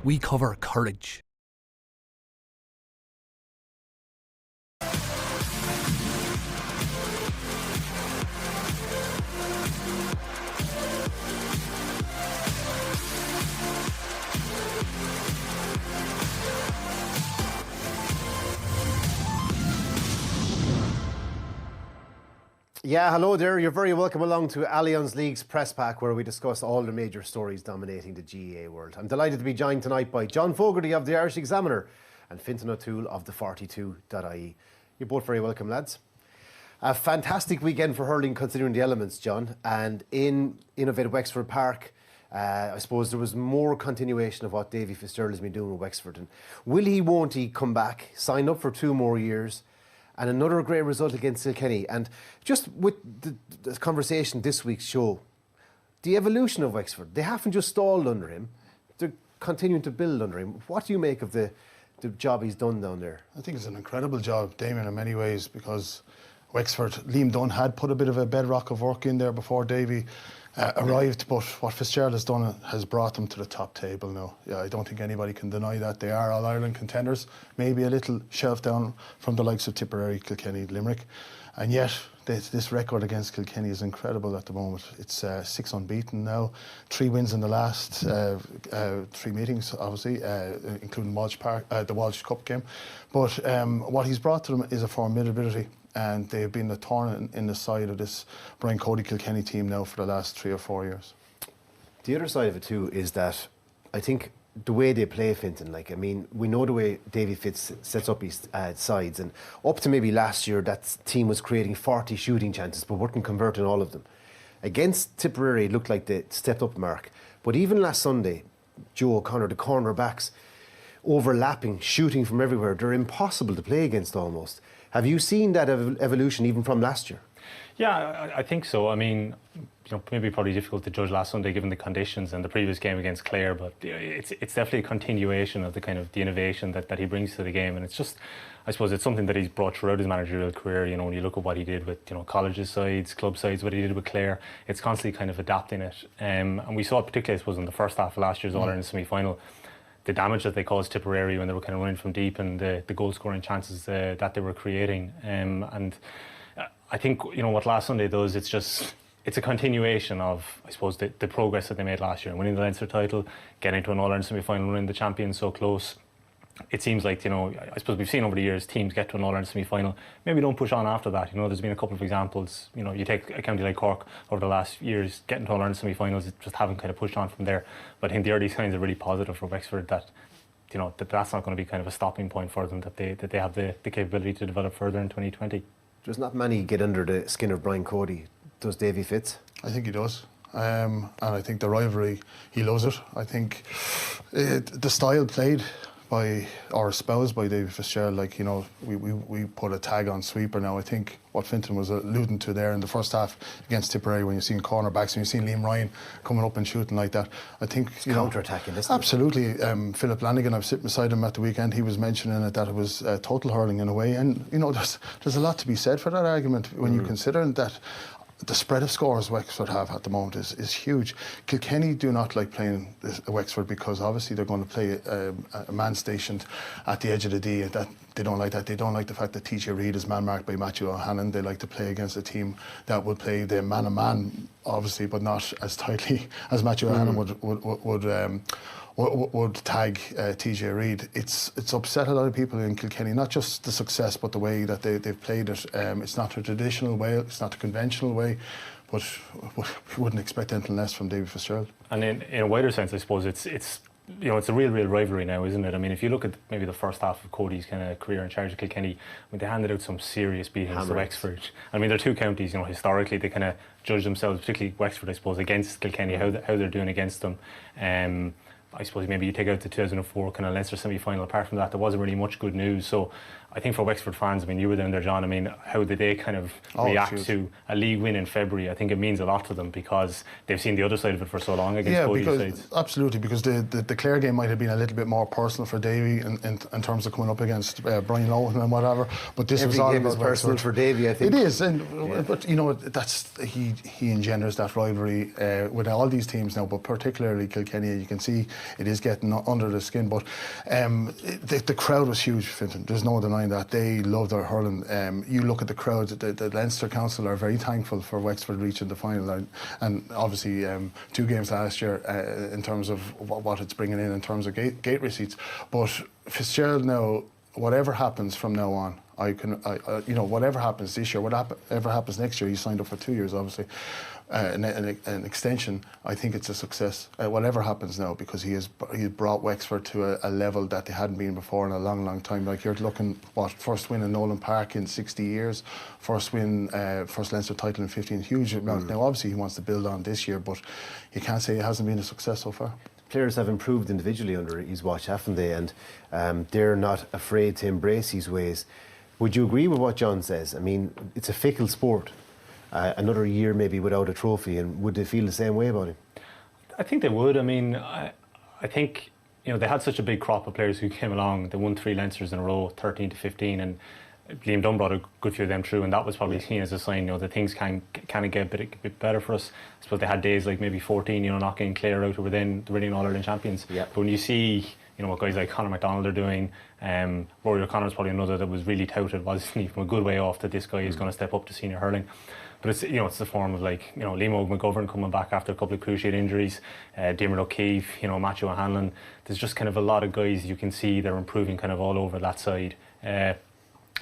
we cover courage. Yeah, hello there. You're very welcome along to Allianz League's Press Pack, where we discuss all the major stories dominating the GAA world. I'm delighted to be joined tonight by John Fogarty of the Irish Examiner and Fintan O'Toole of the 42.ie. You're both very welcome, lads. A fantastic weekend for hurling considering the elements, John. And in innovative Wexford Park, I suppose there was more continuation of what Davy Fitzgerald has been doing with Wexford. And will he, won't he come back, sign up for 2 more years? And another great result against Kilkenny. And just with the conversation this week's show, the evolution of Wexford, they haven't just stalled under him, they're continuing to build under him. What do you make of the job he's done down there? I think it's an incredible job, Damian, in many ways, because Wexford, Liam Dunn had put a bit of a bedrock of work in there before Davy arrived, but what Fitzgerald has done has brought them to the top table now. Yeah, I don't think anybody can deny that. They are All-Ireland contenders, maybe a little shelf down from the likes of Tipperary, Kilkenny, Limerick, and yet this record against Kilkenny is incredible at the moment. It's 6 unbeaten now, 3 wins in the last 3 meetings, obviously, including the Walsh Cup game. But what he's brought to them is a formidability, and they've been a thorn in the side of this Brian Cody Kilkenny team now for the last 3 or 4 years. The other side of it too is that I think the way they play, Fintan, we know the way Davy Fitz sets up his sides, and up to maybe last year that team was creating 40 shooting chances but weren't converting all of them. Against Tipperary it looked like they stepped up mark, but even last Sunday, Joe O'Connor, the cornerbacks, overlapping, shooting from everywhere, they're impossible to play against almost. Have you seen that evolution even from last year? Yeah, I think so. I mean, maybe probably difficult to judge last Sunday given the conditions and the previous game against Clare, but it's definitely a continuation of the kind of the innovation that he brings to the game, and it's just, I suppose it's something that he's brought throughout his managerial career. When you look at what he did with colleges sides, club sides, what he did with Clare, it's constantly kind of adapting it, and we saw it particularly, I suppose, in the first half of last year's All-Ireland semi-final. The damage that they caused Tipperary when they were kind of running from deep, and the goal scoring chances that they were creating, and I think what last Sunday does, it's a continuation of, I suppose, the progress that they made last year, winning the Leinster title, getting to an All-Ireland semi-final, winning the champions so close. It seems like, I suppose we've seen over the years teams get to an All-Ireland semi-final, maybe don't push on after that. There's been a couple of examples. You take a county like Cork over the last years, getting to All-Ireland semi-finals, just haven't kind of pushed on from there. But I think the early signs are really positive for Wexford that, that's not going to be kind of a stopping point for them, that they have the capability to develop further in 2020. There's not many get under the skin of Brian Cody. Does Davy Fitz? I think he does. And I think the rivalry, he loves it. I think the style played by, or espoused by Davy Fitzgerald, we put a tag on sweeper now. I think what Fintan was alluding to there in the first half against Tipperary, when you've seen cornerbacks and you've seen Liam Ryan coming up and shooting like that, I think counter-attacking, isn't it? Absolutely. Philip Lanigan, I was sitting beside him at the weekend, he was mentioning it, that it was total hurling in a way, and there's a lot to be said for that argument when you consider that the spread of scores Wexford have at the moment is huge. Kilkenny do not like playing Wexford because obviously they're going to play a man stationed at the edge of the D. That they don't like that. They don't like the fact that TJ Reid is man marked by Matthew O'Hanlon. They like to play against a team that would play the man-on-man, obviously, but not as tightly as Matthew O'Hanlon would tag TJ Reid. It's upset a lot of people in Kilkenny, not just the success but the way that they've played it. It's not a traditional way, it's not a conventional way, but we wouldn't expect anything less from David Fitzgerald. And in a wider sense, I suppose it's a real rivalry now, isn't it? I mean, if you look at maybe the first half of Cody's kind of career in charge of Kilkenny, they handed out some serious beatings to Wexford. I mean, they're two counties, historically they kind of judge themselves, particularly Wexford, I suppose, against Kilkenny, how they're doing against them. I suppose maybe you take out the 2004 kind of Leinster semi-final. Apart from that, there wasn't really much good news. So I think for Wexford fans, I mean, you were down there, John. I mean, how did they kind of react to a league win in February? I think it means a lot to them because they've seen the other side of it for so long against both sides. Absolutely, because the Clare game might have been a little bit more personal for Davy in terms of coming up against Brian Lohan and whatever. But this was all game is personal for Davy, I think. It is, but you know, he engenders that rivalry with all these teams now, but particularly Kilkenny. You can see it is getting under the skin. But the crowd was huge, Fintan. There's no denying that. They love their hurling. You look at the crowd, the Leinster Council are very thankful for Wexford reaching the final, and obviously 2 games last year in terms of what it's bringing in terms of gate receipts. But Fitzgerald now, whatever happens from now on, you know, whatever happens this year, whatever happens next year, he signed up for 2 years, obviously. An extension, I think it's a success. Whatever happens now, because he brought Wexford to a level that they hadn't been before in a long time. Like, you're looking, first win in Nolan Park in 60 years, first Leinster title in 15, huge amount. Now, obviously, he wants to build on this year, but you can't say it hasn't been a success so far. Players have improved individually under his watch, haven't they? And they're not afraid to embrace his ways. Would you agree with what John says? I mean, it's a fickle sport. Another year maybe without a trophy, and would they feel the same way about him? I think they would. I mean, I think, you know, they had such a big crop of players who came along. They won 3 Leinsters in a row, 13 to 15, and Liam Dunn brought a good few of them through, and that was probably seen as a sign, you know, that things can kind of get a bit better for us. I suppose they had days like maybe 14, you know, knocking Clare out, who were then the reigning All-Ireland champions. Yeah. But when you see, you know, what guys like Conor McDonald are doing, Rory O'Connor's probably another that was really touted, wasn't he, from a good way off, that this guy is going to step up to senior hurling. But it's, you know, it's the form of, like, you know, Liam McGovern coming back after a couple of cruciate injuries, Diarmuid O'Keefe, you know, Matthew O'Hanlon. There's just kind of a lot of guys you can see they're improving kind of all over that side.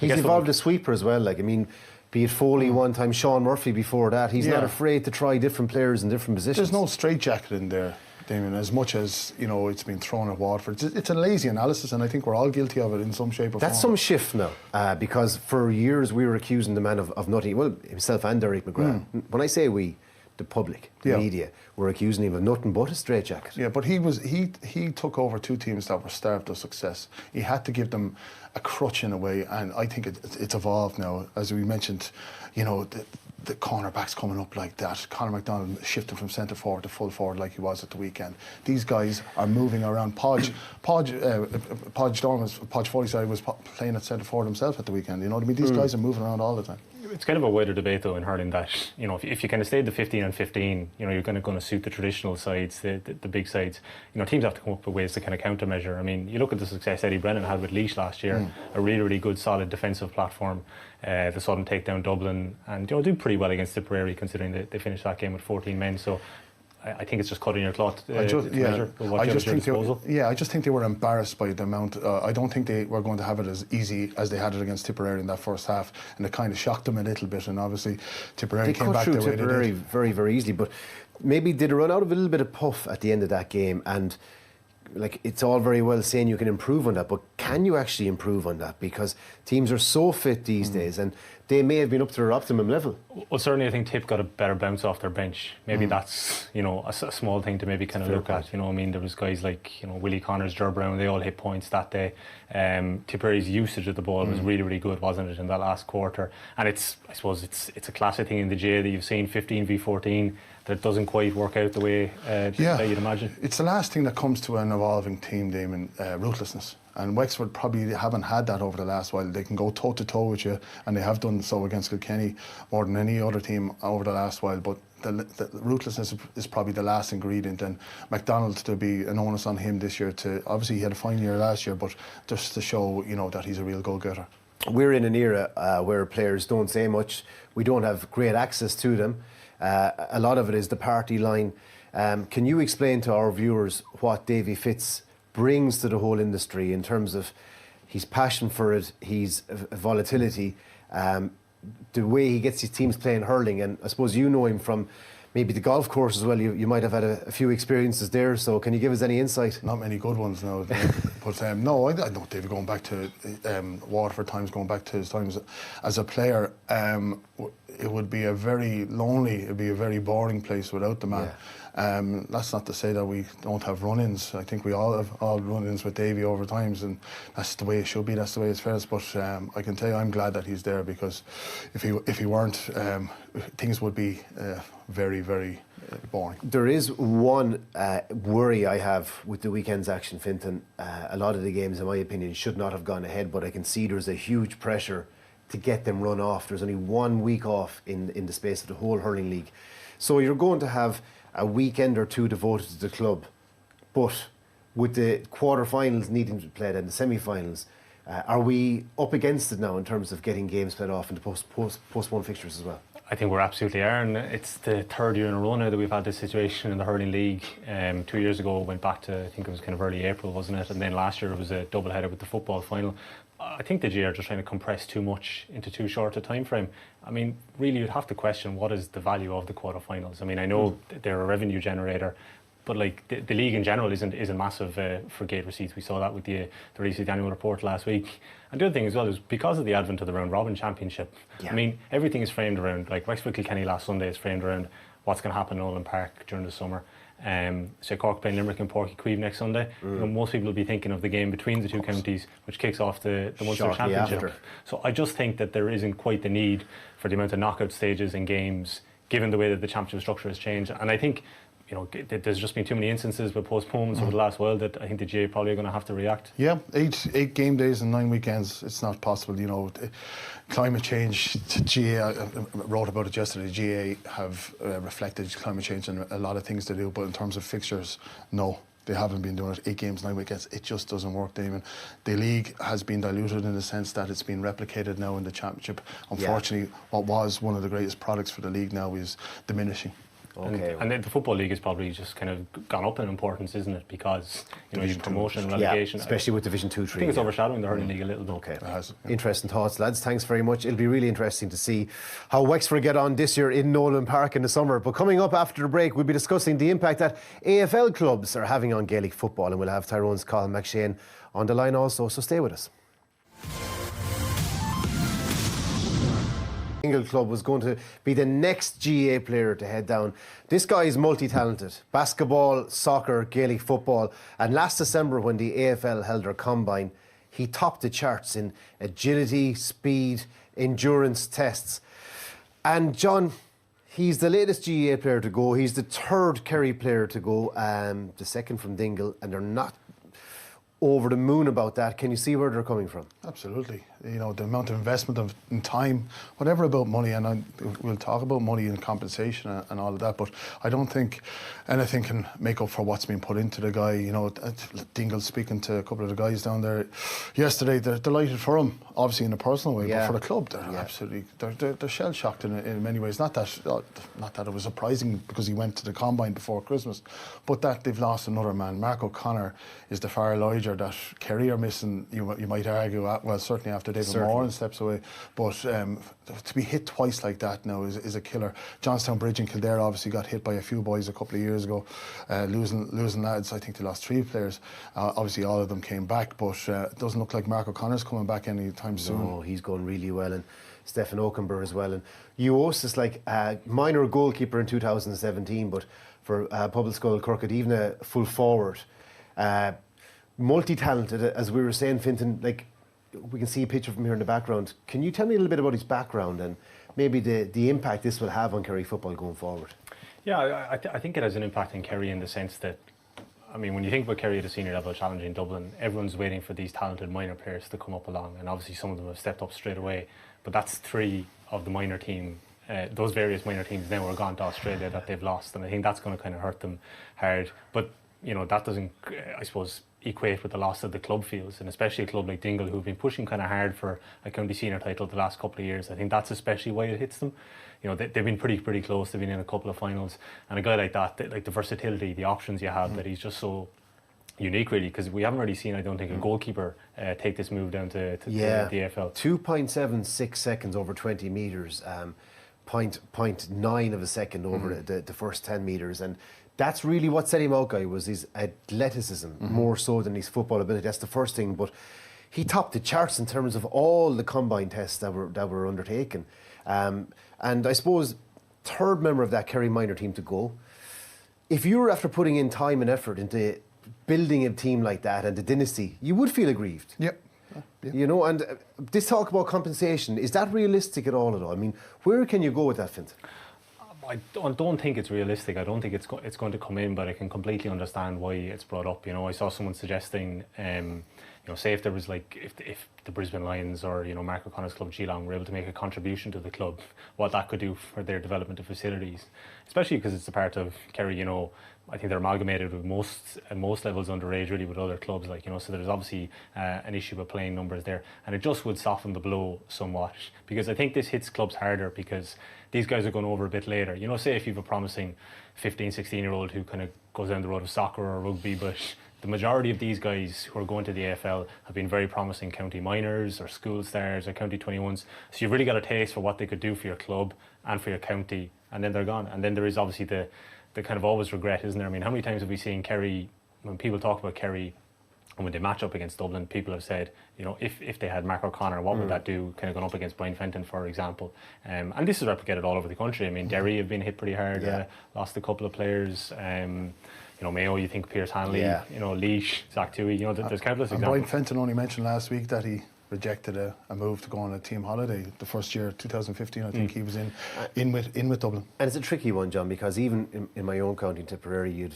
He's evolved as sweeper as well. Like, I mean, be it Foley one time, Sean Murphy before that. He's not afraid to try different players in different positions. There's no straitjacket in there, Damian, as much as, you know, it's been thrown at Waterford. It's a lazy analysis, and I think we're all guilty of it in some shape or form. That's some shift now, because for years we were accusing the man of nothing. Well, himself and Derek McGrath. When I say we, the public, the media, were accusing him of nothing but a straitjacket. Yeah, but he took over 2 teams that were starved of success. He had to give them a crutch in a way, and I think it's evolved now. As we mentioned, you know, the cornerbacks coming up like that. Conor McDonald shifting from centre forward to full forward like he was at the weekend. These guys are moving around. Podge Foley was playing at centre forward himself at the weekend. You know what I mean? These guys are moving around all the time. It's kind of a wider debate though in hurling that, you know, if you kind of stayed the 15 and 15, you know, you're going to suit the traditional sides, the big sides. You know, teams have to come up with ways to kind of countermeasure. I mean, you look at the success Eddie Brennan had with Laois last year, a really good solid defensive platform. They saw them take down Dublin and, you know, do pretty well against Tipperary, considering they finished that game with 14 men. So I think it's just cutting your cloth to measure what you have at your disposal. I just think they were embarrassed by the amount. I don't think they were going to have it as easy as they had it against Tipperary in that first half, and it kind of shocked them a little bit. And obviously, Tipperary came back the way they did. Tipperary very easily, but maybe did run out of a little bit of puff at the end of that game. And like, it's all very well saying you can improve on that, but can you actually improve on that? Because teams are so fit these days, and they may have been up to their optimum level. Well, certainly I think Tip got a better bounce off their bench. Maybe that's, you know, a small thing to maybe kind of look at. You know, I mean, there was guys like, you know, Willie Connors, Ger Brown, they all hit points that day. Tipperary's usage of the ball was really good, wasn't it, in that last quarter? And I suppose it's a classic thing in the GAA that you've seen 15v14 that doesn't quite work out the way that you'd imagine. It's the last thing that comes to an evolving team, Damon, ruthlessness. And Wexford probably haven't had that over the last while. They can go toe-to-toe with you, and they have done so against Kilkenny more than any other team over the last while. But the ruthlessness is probably the last ingredient. And McDonald, to be an onus on him this year, obviously he had a fine year last year, but just to show, you know, that he's a real goal-getter. We're in an era where players don't say much. We don't have great access to them. A lot of it is the party line. Can you explain to our viewers what Davy Fitz brings to the whole industry in terms of his passion for it, his volatility, the way he gets his teams playing hurling? And I suppose you know him from maybe the golf course as well. You might have had a few experiences there, so can you give us any insight? Not many good ones now. But no, I know David going back to Waterford times, going back to his times as a player. it would be a very lonely, it'd be a very boring place without the man. That's not to say that we don't have run-ins. I think we all have run-ins with Davy over times, and that's the way it should be. That's the way it's fair. But I can tell you, I'm glad that he's there, because if he weren't, things would be very, very boring. There is one worry I have with the weekend's action, Fintan. A lot of the games, in my opinion, should not have gone ahead, but I can see there's a huge pressure to get them run off. There's only 1 week off in the space of the whole hurling league. So you're going to have a weekend or two devoted to the club, but with the quarter-finals needing to be played and the semi-finals, are we up against it now in terms of getting games played off into postponed fixtures as well? I think we're absolutely are, and it's the third year in a row now that we've had this situation in the hurling league. 2 years ago, it went back to, I think it was kind of early April, wasn't it? And then last year it was a double header with the football final. I think the GAA are just trying to compress too much into too short a time frame. I mean, really, you'd have to question what is the value of the quarterfinals. I mean, I know they're a revenue generator, but like the league in general isn't massive for gate receipts. We saw that with the release of the annual report last week. And the other thing as well is because of the advent of the round robin championship. I mean, everything is framed around, like Wexford Kilkenny last Sunday is framed around what's going to happen in Nolan Park during the summer. So Cork playing Limerick and Porky Queeve next Sunday. You know, most people will be thinking of the game between the two counties, which kicks off the Munster Championship. After. So I just think that there isn't quite the need for the amount of knockout stages and games, given the way that the championship structure has changed. And I think, you know, there's just been too many instances with postponements over the last while that I think the GAA probably are going to have to react. Yeah, eight game days and 9 weekends. It's not possible. You know, climate change. GAA wrote about it yesterday. GAA have reflected climate change and a lot of things to do, but in terms of fixtures, no. They haven't been doing it. 8 games, 9 weekends. It just doesn't work, Damien. The league has been diluted in the sense that it's been replicated now in the championship. Unfortunately, what was one of the greatest products for the league now is diminishing. Okay. And the Football League has probably just kind of gone up in importance, isn't it? Because, you know, you promotion and relegation. Especially with Division 2, 3. I think it's overshadowing the hurling league a little bit. Okay. It has. Interesting thoughts, lads. Thanks very much. It'll be really interesting to see how Wexford get on this year in Nolan Park in the summer. But coming up after the break, we'll be discussing the impact that AFL clubs are having on Gaelic football, and we'll have Tyrone's Colin McShane on the line also, so stay with us. Dingle Club was going to be the next GAA player to head down. This guy is multi-talented. Basketball, soccer, Gaelic football. And last December when the AFL held their combine, he topped the charts in agility, speed, endurance tests. And John, he's the latest GAA player to go. He's the third Kerry player to go, the second from Dingle, and they're not over the moon about that. Can you see where they're coming from? Absolutely. You know, the amount of investment in time, whatever about money, and we'll talk about money and compensation and all of that, but I don't think anything can make up for what's been put into the guy. You know, Dingle speaking to a couple of the guys down there yesterday, they're delighted for him, obviously in a personal way, but for the club, they're absolutely, they're shell-shocked in many ways. Not that it was surprising because he went to the combine before Christmas, but that they've lost another man. Mark O'Connor is the far larger that Kerry are missing, you might argue, well, certainly after David Moran steps away, but to be hit twice like that now is a killer. Johnstown Bridge and Kildare obviously got hit by a few boys a couple of years ago, losing lads. I think they lost 3 players. Obviously all of them came back, but it doesn't look like Mark O'Connor's coming back anytime soon. No, he's going really well, and Stephen Okenber as well. And Uos like a minor goalkeeper in 2017, but for Public School Kirkadivna full forward. Multi-talented, as we were saying, Fintan, like we can see a picture from here in the background. Can you tell me a little bit about his background and maybe the impact this will have on Kerry football going forward? Yeah, I think it has an impact in Kerry in the sense that, I mean, when you think about Kerry at a senior level challenge in Dublin, everyone's waiting for these talented minor players to come up along, and obviously some of them have stepped up straight away, but that's 3 of the minor team. Those various minor teams now are gone to Australia that they've lost, and I think that's going to kind of hurt them hard. But, you know, that doesn't, I suppose, equate with the loss of the club feels, and especially a club like Dingle who've been pushing kind of hard for a county senior title the last couple of years. I think that's especially why it hits them. You know, they've been pretty close. They've been in a couple of finals, and a guy like that, like the versatility, the options you have, that he's just so unique, really, because we haven't really seen, I don't think, a goalkeeper take this move down to the AFL. 2.76 seconds over 20 metres, 0.9 of a second over the first 10 metres, and that's really what set him out, guy, was his athleticism, more so than his football ability. That's the first thing, but he topped the charts in terms of all the combine tests that were undertaken. And I suppose third member of that Kerry minor team to go. If you were after putting in time and effort into building a team like that and the dynasty, you would feel aggrieved. Yep. Yeah. You know, and this talk about compensation, is that realistic at all? I mean, where can you go with that, Fintan? I don't think it's realistic. I don't think it's going to come in, but I can completely understand why it's brought up. You know, I saw someone suggesting, you know, say if there was like, if the Brisbane Lions or, you know, Mark O'Connor's club Geelong were able to make a contribution to the club, what that could do for their development of facilities, especially because it's a part of Kerry. You know, I think they're amalgamated with most levels underage really with other clubs, like, you know, so there's obviously an issue with playing numbers there, and it just would soften the blow somewhat, because I think this hits clubs harder because these guys are going over a bit later. You know, say if you've a promising 15, 16-year-old who kind of goes down the road of soccer or rugby, but the majority of these guys who are going to the AFL have been very promising county minors or school stars or county 21s. So you've really got a taste for what they could do for your club and for your county, and then they're gone. And then there is obviously the kind of always regret, isn't there? I mean, how many times have we seen Kerry, when people talk about Kerry and when they match up against Dublin, people have said, you know, if they had Mark O'Connor, what would that do, kind of going up against Brian Fenton, for example. And this is replicated all over the country. I mean, Derry have been hit pretty hard, lost a couple of players. You know, Mayo, you think Pierce Hanley, you know, Leash, Zach Toohey, you know, there's countless examples. Brian Fenton only mentioned last week that he rejected a move to go on a team holiday the first year, 2015. I think he was in with Dublin. And it's a tricky one, John, because even in my own county, Tipperary,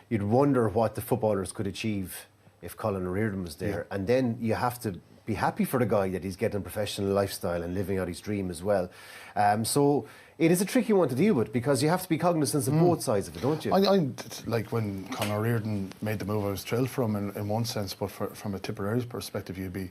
you'd wonder what the footballers could achieve if Colin O'Riordan was there, and then you have to be happy for the guy that he's getting a professional lifestyle and living out his dream as well. So it is a tricky one to deal with, because you have to be cognizant of both sides of it, don't you? I like when Colin O'Riordan made the move, I was thrilled for him in one sense, but from a Tipperary perspective, you'd be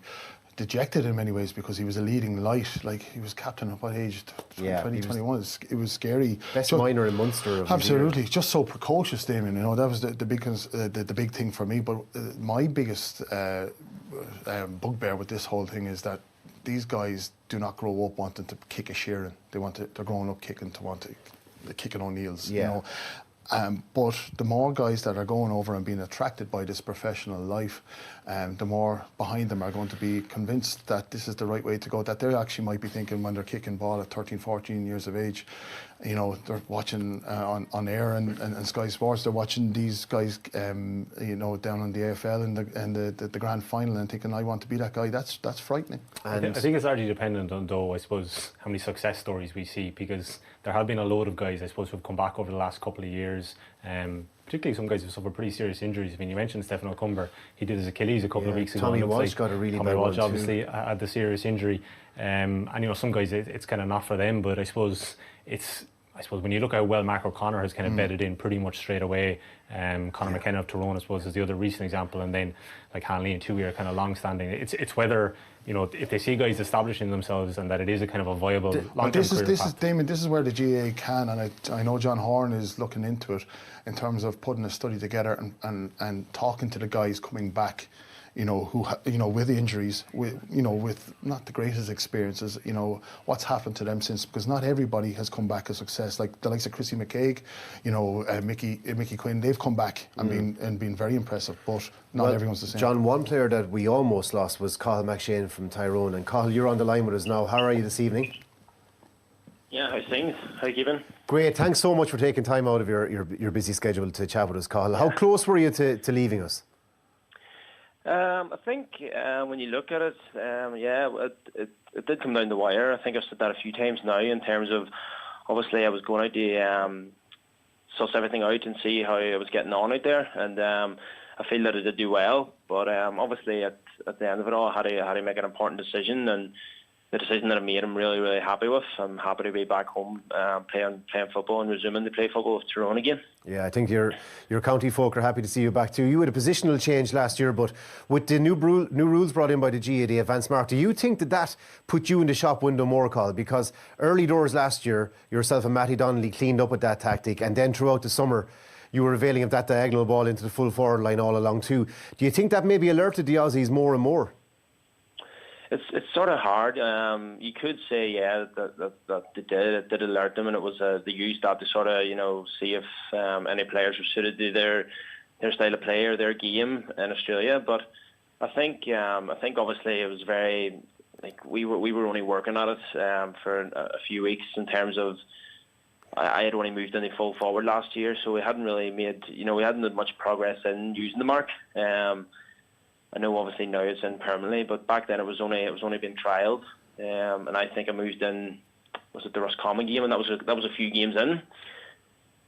dejected in many ways, because he was a leading light. Like, he was captain at what age? 2021. It was scary. Best minor in Munster. Absolutely, just so precocious, Damian. You know, that was the big thing for me. But my biggest bugbear with this whole thing is that these guys do not grow up wanting to kick a Sheeran. They're growing up kicking O'Neills. You know. But the more guys that are going over and being attracted by this professional life, the more behind them are going to be convinced that this is the right way to go, that they actually might be thinking when they're kicking ball at 13, 14 years of age, you know, they're watching on air and Sky Sports, they're watching these guys, you know, down on the AFL and the grand final, and thinking, I want to be that guy. That's frightening. And I think it's largely dependent on, though, I suppose, how many success stories we see, because there have been a load of guys, I suppose, who've come back over the last couple of years. Particularly some guys who've suffered pretty serious injuries. I mean, you mentioned Stephen O'Cumber. He did his Achilles a couple of weeks ago. Tommy Walsh got a really bad one. Tommy Walsh obviously had the serious injury. And, you know, some guys, it's kind of not for them, but I suppose when you look at how well Mark O'Connor has kind of bedded in pretty much straight away, Conor McKenna of Tyrone, I suppose, is the other recent example, and then like Hanley and Toohey are kind of long-standing. It's whether, you know, if they see guys establishing themselves and that it is a kind of a viable long-term career path. Damien, this is where the GAA can, and I know John Horn is looking into it in terms of putting a study together and talking to the guys coming back, you know, who with injuries, with not the greatest experiences, you know, what's happened to them since, because not everybody has come back a success. Like the likes of Chrissy McCaig, you know, Mickey Quinn, they've come back and been very impressive, but not everyone's the same. John, one player that we almost lost was Cathal McShane from Tyrone, and Cathal, you're on the line with us now. How are you this evening? Yeah, how's things? How you keeping? Great, thanks so much for taking time out of your busy schedule to chat with us, Cathal. How close were you to leaving us? I think when you look at it, it did come down the wire. I think I've said that a few times now, in terms of, obviously I was going out to suss everything out and see how I was getting on out there, and I feel that I did do well, but obviously at the end of it all, I had to make an important decision, and the decision that I made, I'm really, really happy with. I'm happy to be back home playing football and resuming to play football with Tyrone again. Yeah, I think your county folk are happy to see you back too. You had a positional change last year, but with the new rules brought in by the GAA, the advanced mark, do you think that put you in the shop window more, Cathal? Because early doors last year, yourself and Matty Donnelly cleaned up with that tactic, and then throughout the summer, you were availing of that diagonal ball into the full forward line all along too. Do you think that maybe alerted the Aussies more and more? It's sort of hard. You could say, that it did alert them, and it was they used that to sort of, you know, see if any players were suited to their style of play or their game in Australia. But I think obviously it was very like we were only working at it for a few weeks in terms of I had only moved any full forward last year, so we hadn't really made we hadn't had much progress in using the mark. I know obviously now it's in permanently, but back then it was only being trialled, and I think I moved in. Was it the Roscommon game, and that was a few games in.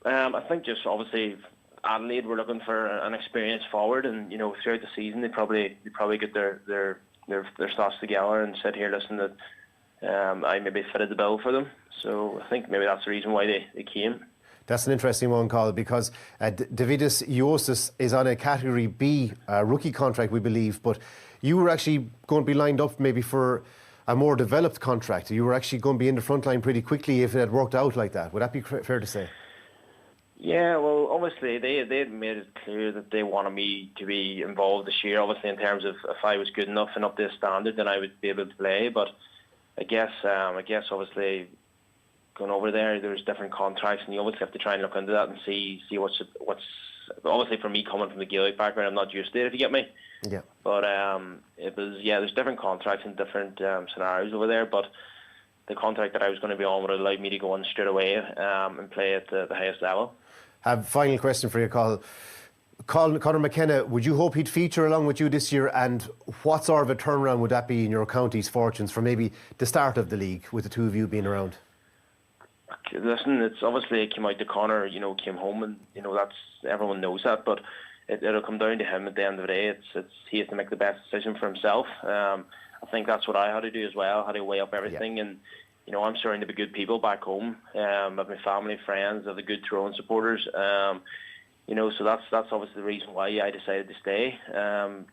I think just obviously Adelaide were looking for an experienced forward, and throughout the season they probably get their thoughts together and said, here, listen, that I maybe fitted the bill for them. So I think maybe that's the reason why they came. That's an interesting one, Carl, because Davidis Iosis is on a Category B rookie contract, we believe, but you were actually going to be lined up maybe for a more developed contract. You were actually going to be in the front line pretty quickly if it had worked out like that. Would that be fair to say? Yeah, well, obviously they had made it clear that they wanted me to be involved this year. Obviously, in terms of if I was good enough and up to a standard, then I would be able to play. But I guess obviously going over there's different contracts, and you obviously have to try and look into that and see what's obviously for me coming from the Gaelic background, I'm not used to it, if you get me. Yeah. But it was there's different contracts and different scenarios over there, but the contract that I was going to be on would have allowed me to go on straight away and play at the highest level. Final question for you, Carl. Conor McKenna, would you hope he'd feature along with you this year, and what sort of a turnaround would that be in your county's fortunes for maybe the start of the league with the two of you being around? Listen, it's obviously it came out to Conor, came home, and that's everyone knows that, but it'll come down to him at the end of the day. He has to make the best decision for himself. I think that's what I had to do as well. I had to weigh up everything, and I'm surrounded by good people back home. With my family, friends, of the good Tyrone supporters. So that's obviously the reason why I decided to stay.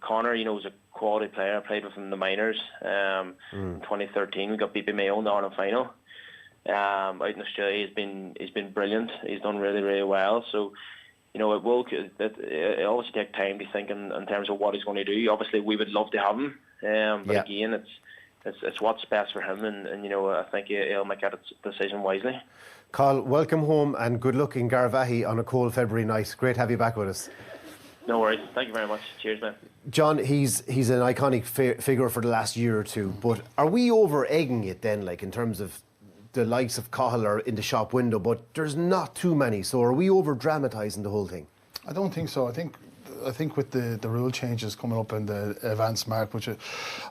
Conor, was a quality player. I played with him in the minors. In 2013, we got beat by Mayo in the Ireland final. Out in Australia, he's been brilliant. He's done really, really well. So, it obviously take time to think in terms of what he's going to do. Obviously, we would love to have him, but again, it's what's best for him, and I think he'll make that decision wisely. Carl, welcome home and good luck in Garvahi on a cold February night. Great to have you back with us. No worries. Thank you very much. Cheers, man. John, he's an iconic figure for the last year or two, but are we over-egging it then, like in terms of the likes of Cahill are in the shop window, but there's not too many, so are we over-dramatising the whole thing? I don't think so. I think with the rule changes coming up in the advanced mark, which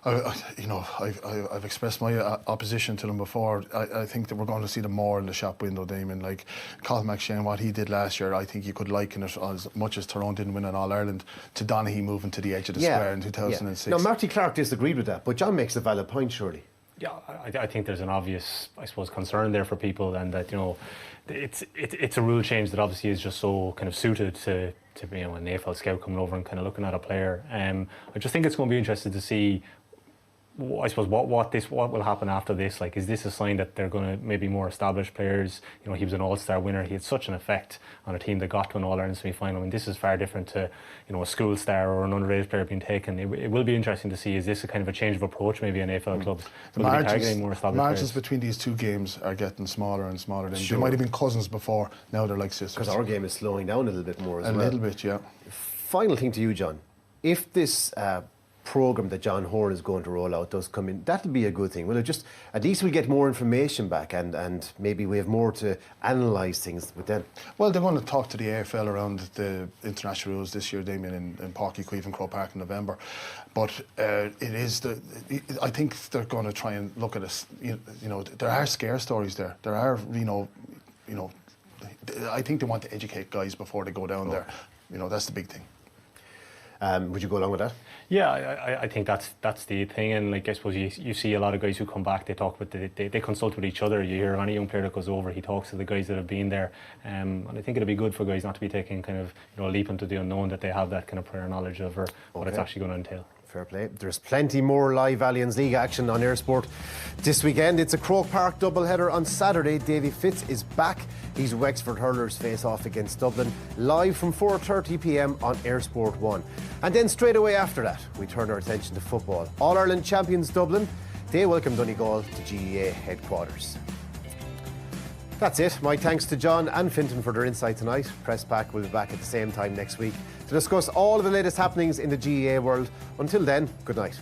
I've expressed my opposition to them before. I think that we're going to see them more in the shop window, Damien. Like Colin McShane, what he did last year, I think you could liken it as much as Tyrone didn't win an All-Ireland to Donaghy moving to the edge of the square in 2006. Now, Marty Clark disagreed with that, but John makes a valid point, surely. Yeah, I think there's an obvious, I suppose, concern there for people, and that it's a rule change that obviously is just so kind of suited to an AFL scout coming over and kind of looking at a player. I just think it's going to be interesting to see, I suppose, what will happen after this. Like, is this a sign that they're going to maybe more established players? He was an All-Star winner. He had such an effect on a team that got to an All-Ireland semi-final. I mean, this is far different to a school star or an underage player being taken. It will be interesting to see, is this a kind of a change of approach maybe in AFL clubs? The margins between these two games are getting smaller and smaller. They might have been cousins before, now they're like sisters. Because our game is slowing down a little bit more as well. A little bit, yeah. Final thing to you, John. If this programme that John Horne is going to roll out does come in, that'll be a good thing. Will it just, at least we'll get more information back, and maybe we have more to analyse things with them? Well, they're going to talk to the AFL around the international rules this year, Damien, in Páirc Uí Chaoimh and Croke Park in November. But I think they're going to try and look at us. There are scare stories there. There are, I think they want to educate guys before they go down there. That's the big thing. Would you go along with that? Yeah, I think that's the thing, and like I suppose you see a lot of guys who come back. They talk with they consult with each other. You hear any young player that goes over, he talks to the guys that have been there, and I think it'll be good for guys not to be taking kind of a leap into the unknown, that they have that kind of prior knowledge of what it's actually going to entail. Fair play. There's plenty more live Allianz League action on Airsport this weekend. It's a Croke Park doubleheader on Saturday. Davy Fitz is back. He's Wexford Hurlers face off against Dublin, live from 4:30 p.m. on Airsport 1. And then straight away after that, we turn our attention to football. All-Ireland champions Dublin, they welcome Donegal to GAA headquarters. That's it. My thanks to John and Fintan for their insight tonight. Press Pack will be back at the same time next week to discuss all of the latest happenings in the GAA world. Until then, good night.